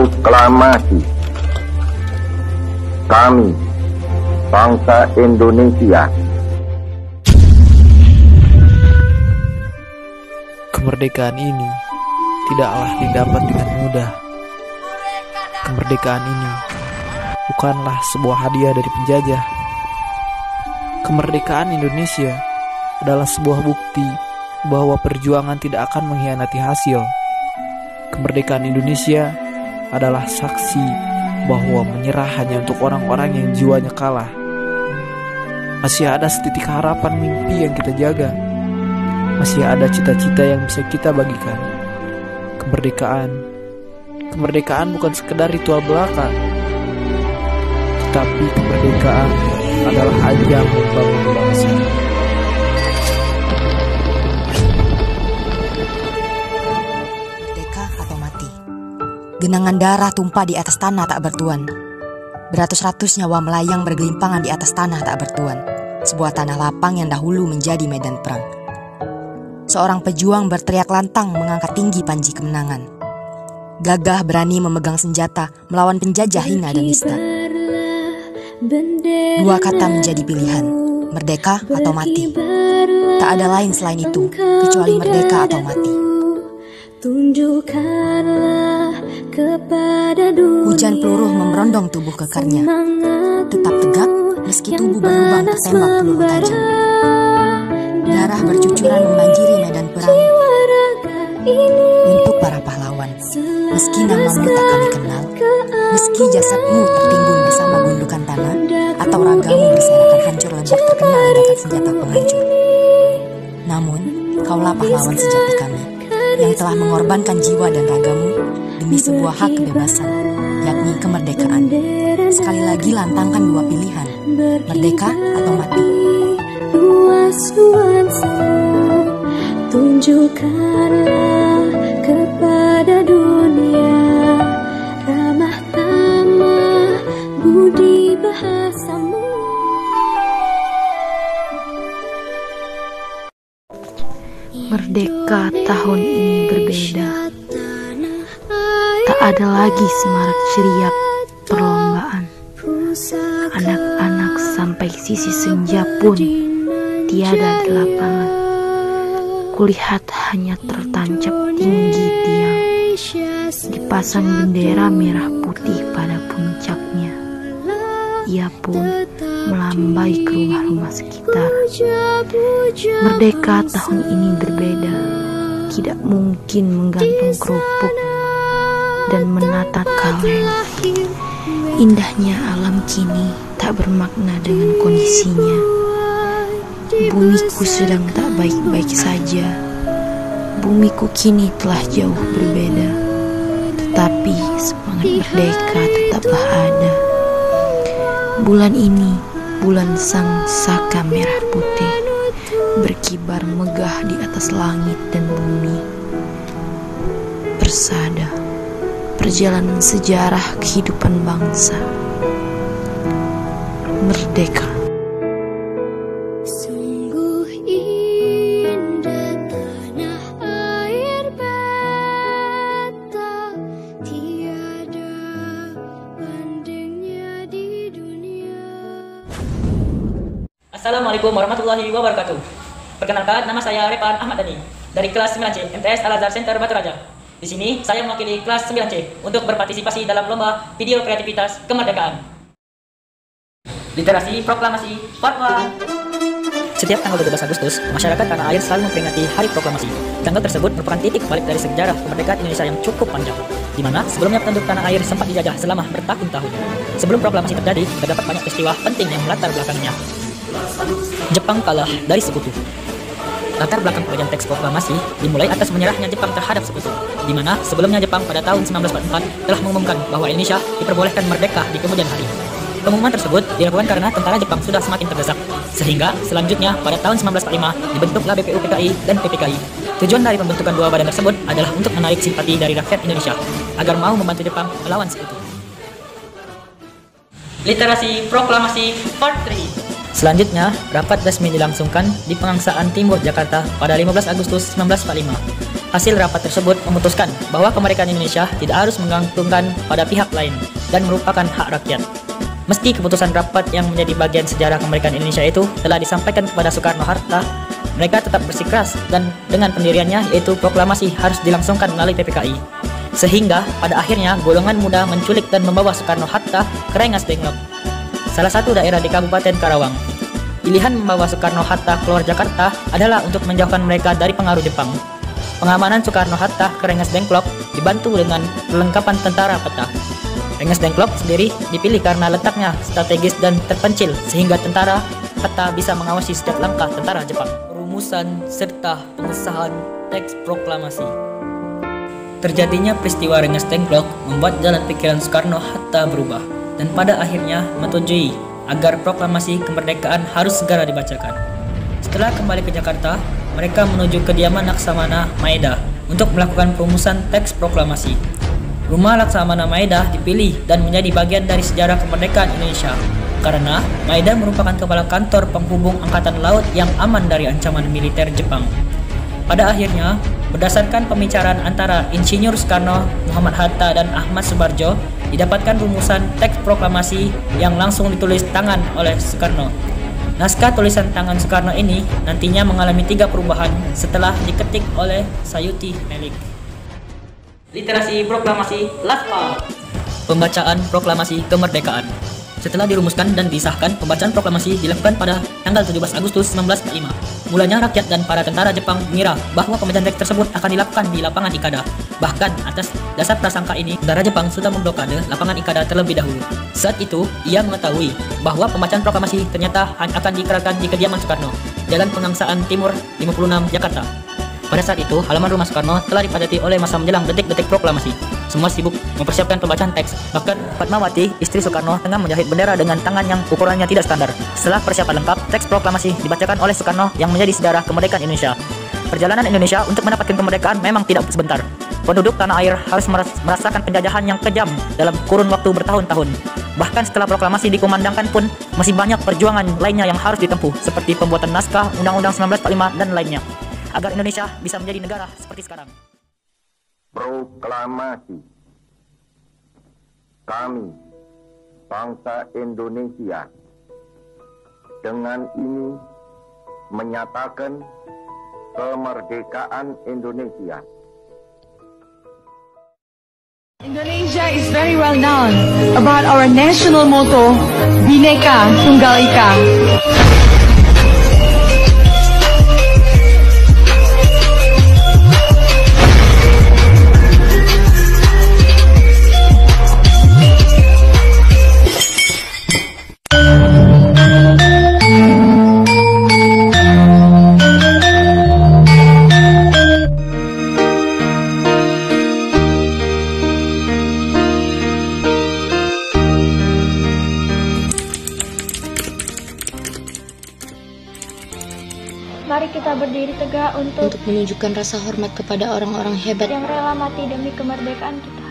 Proklamasi. Kami, bangsa Indonesia. Kemerdekaan ini tidaklah didapat dengan mudah. Kemerdekaan ini bukanlah sebuah hadiah dari penjajah. Kemerdekaan Indonesia adalah sebuah bukti bahwa perjuangan tidak akan mengkhianati hasil. Kemerdekaan Indonesia adalah saksi bahwa menyerah hanya untuk orang-orang yang jiwanya kalah. Masih ada setitik harapan mimpi yang kita jaga. Masih ada cita-cita yang bisa kita bagikan. Kemerdekaan bukan sekedar ritual belaka, tetapi kemerdekaan adalah ajang membangun bangsa. Merdeka atau mati. Genangan darah tumpah di atas tanah tak bertuan. Beratus-ratus nyawa melayang bergelimpangan di atas tanah tak bertuan. Sebuah tanah lapang yang dahulu menjadi medan perang. Seorang pejuang berteriak lantang mengangkat tinggi panji kemenangan. Gagah berani memegang senjata melawan penjajah hina dan nista. Dua kata menjadi pilihan, merdeka atau mati. Tak ada lain selain itu, kecuali merdeka atau mati. Hujan peluru memberondong tubuh kekarnya. Tetap tegak meski tubuh berlubang tertembak peluru tajam. Darah bercucuran membanjiri medan perang. Untuk para pahlawan, meski namamu tak kami kenal, meski jasadmu tertimbun bersama gundukan tanah, atau ragamu berserakan hancur lebur terkena ledakan senjata penghancur. Namun, kaulah pahlawan sejati kami, yang telah mengorbankan jiwa dan ragamu demi sebuah hak kebebasan, yakni kemerdekaan. Sekali lagi lantangkan dua pilihan, merdeka atau mati. Tunjukkanlah kepada dunia ramah tamah budi bahasamu. Merdeka tahun ini berbeda. Tak ada lagi semarak ceria perlombaan. Anak-anak sampai sisi senja pun tiada di lapangan. Kulihat hanya tertancap tinggi tiang, dipasang bendera merah putih pada puncaknya. Ia pun melambai ke rumah-rumah sekitar. Merdeka tahun ini berbeda, tidak mungkin menggantung kerupuk dan menatap kaleng. Indahnya alam kini tak bermakna dengan kondisinya. Bumiku sedang tak baik-baik saja. Bumiku kini telah jauh berbeda, tetapi semangat merdeka tetaplah ada. Bulan ini, bulan sang saka merah putih, berkibar megah di atas langit dan bumi. Persada, perjalanan sejarah kehidupan bangsa. Merdeka. Assalamualaikum warahmatullahi wabarakatuh. Perkenalkan, nama saya Repan Ahmad Dhani dari kelas 9C MTS Al Azhar Center Batu Raja. Di sini saya mewakili kelas 9C untuk berpartisipasi dalam lomba video kreativitas kemerdekaan. Literasi Proklamasi Part 1. Setiap tanggal 12 Agustus, masyarakat tanah air selalu memperingati Hari Proklamasi. Tanggal tersebut merupakan titik balik dari sejarah kemerdekaan Indonesia yang cukup panjang, di mana sebelumnya penduduk tanah air sempat dijajah selama bertahun-tahun. Sebelum proklamasi terjadi, terdapat banyak peristiwa penting yang melatar belakangnya. Jepang kalah dari sekutu. Latar belakang pengajuan teks proklamasi dimulai atas menyerahnya Jepang terhadap sekutu, di mana sebelumnya Jepang pada tahun 1944 telah mengumumkan bahwa Indonesia diperbolehkan merdeka di kemudian hari. Pengumuman tersebut dilakukan karena tentara Jepang sudah semakin terdesak, sehingga selanjutnya pada tahun 1945 dibentuklah BPU PKI dan PPKI. Tujuan dari pembentukan dua badan tersebut adalah untuk menarik simpati dari rakyat Indonesia agar mau membantu Jepang melawan sekutu. Literasi Proklamasi Part 3. Selanjutnya, rapat resmi dilangsungkan di Pengangsaan Timur Jakarta pada 15 Agustus 1945. Hasil rapat tersebut memutuskan bahwa kemerdekaan Indonesia tidak harus menggantungkan pada pihak lain dan merupakan hak rakyat. Meski keputusan rapat yang menjadi bagian sejarah kemerdekaan Indonesia itu telah disampaikan kepada Soekarno-Hatta, mereka tetap bersikeras dan dengan pendiriannya yaitu proklamasi harus dilangsungkan melalui PPKI. Sehingga pada akhirnya golongan muda menculik dan membawa Soekarno-Hatta ke Rengas Dengklok, salah satu daerah di Kabupaten Karawang. Pilihan membawa Soekarno-Hatta keluar Jakarta adalah untuk menjauhkan mereka dari pengaruh Jepang. Pengamanan Soekarno-Hatta ke Rengas Dengklok dibantu dengan perlengkapan tentara peta. Rengas Dengklok sendiri dipilih karena letaknya strategis dan terpencil sehingga tentara peta bisa mengawasi setiap langkah tentara Jepang. Rumusan serta pengesahan teks proklamasi. Terjadinya peristiwa Rengas Dengklok membuat jalan pikiran Soekarno-Hatta berubah dan pada akhirnya menyetujui agar proklamasi kemerdekaan harus segera dibacakan. Setelah kembali ke Jakarta, mereka menuju kediaman Laksamana Maeda untuk melakukan perumusan teks proklamasi. Rumah Laksamana Maeda dipilih dan menjadi bagian dari sejarah kemerdekaan Indonesia karena Maeda merupakan kepala kantor penghubung Angkatan Laut yang aman dari ancaman militer Jepang. Pada akhirnya, berdasarkan pembicaraan antara Insinyur Soekarno, Muhammad Hatta, dan Ahmad Subarjo, didapatkan rumusan teks proklamasi yang langsung ditulis tangan oleh Soekarno. Naskah tulisan tangan Soekarno ini nantinya mengalami 3 perubahan setelah diketik oleh Sayuti Melik. Literasi proklamasi LASPA. Pembacaan proklamasi kemerdekaan. Setelah dirumuskan dan disahkan, pembacaan proklamasi dilakukan pada tanggal 17 Agustus 1945. Mulanya rakyat dan para tentara Jepang mengira bahwa pembacaan teks tersebut akan dilakukan di lapangan Ikada. Bahkan atas dasar prasangka ini, tentara Jepang sudah memblokade lapangan Ikada terlebih dahulu. Saat itu, ia mengetahui bahwa pembacaan proklamasi ternyata akan dikerahkan di kediaman Soekarno, Jalan Pengangsaan Timur 56, Jakarta. Pada saat itu, halaman rumah Soekarno telah dipadati oleh massa menjelang detik-detik proklamasi. Semua sibuk mempersiapkan pembacaan teks. Bahkan Fatmawati, istri Soekarno, tengah menjahit bendera dengan tangan yang ukurannya tidak standar. Setelah persiapan lengkap, teks proklamasi dibacakan oleh Soekarno yang menjadi sejarah kemerdekaan Indonesia. Perjalanan Indonesia untuk mendapatkan kemerdekaan memang tidak sebentar. Penduduk tanah air harus merasakan penjajahan yang kejam dalam kurun waktu bertahun-tahun. Bahkan setelah proklamasi dikumandangkan pun masih banyak perjuangan lainnya yang harus ditempuh, seperti pembuatan naskah Undang-Undang 1945 dan lainnya, agar Indonesia bisa menjadi negara seperti sekarang. Proklamasi. Kami, bangsa Indonesia, dengan ini menyatakan kemerdekaan Indonesia. Indonesia is very well known about our national motto, Bhinneka Tunggal Ika. Mari kita berdiri tegak untuk menunjukkan rasa hormat kepada orang-orang hebat yang rela mati demi kemerdekaan kita.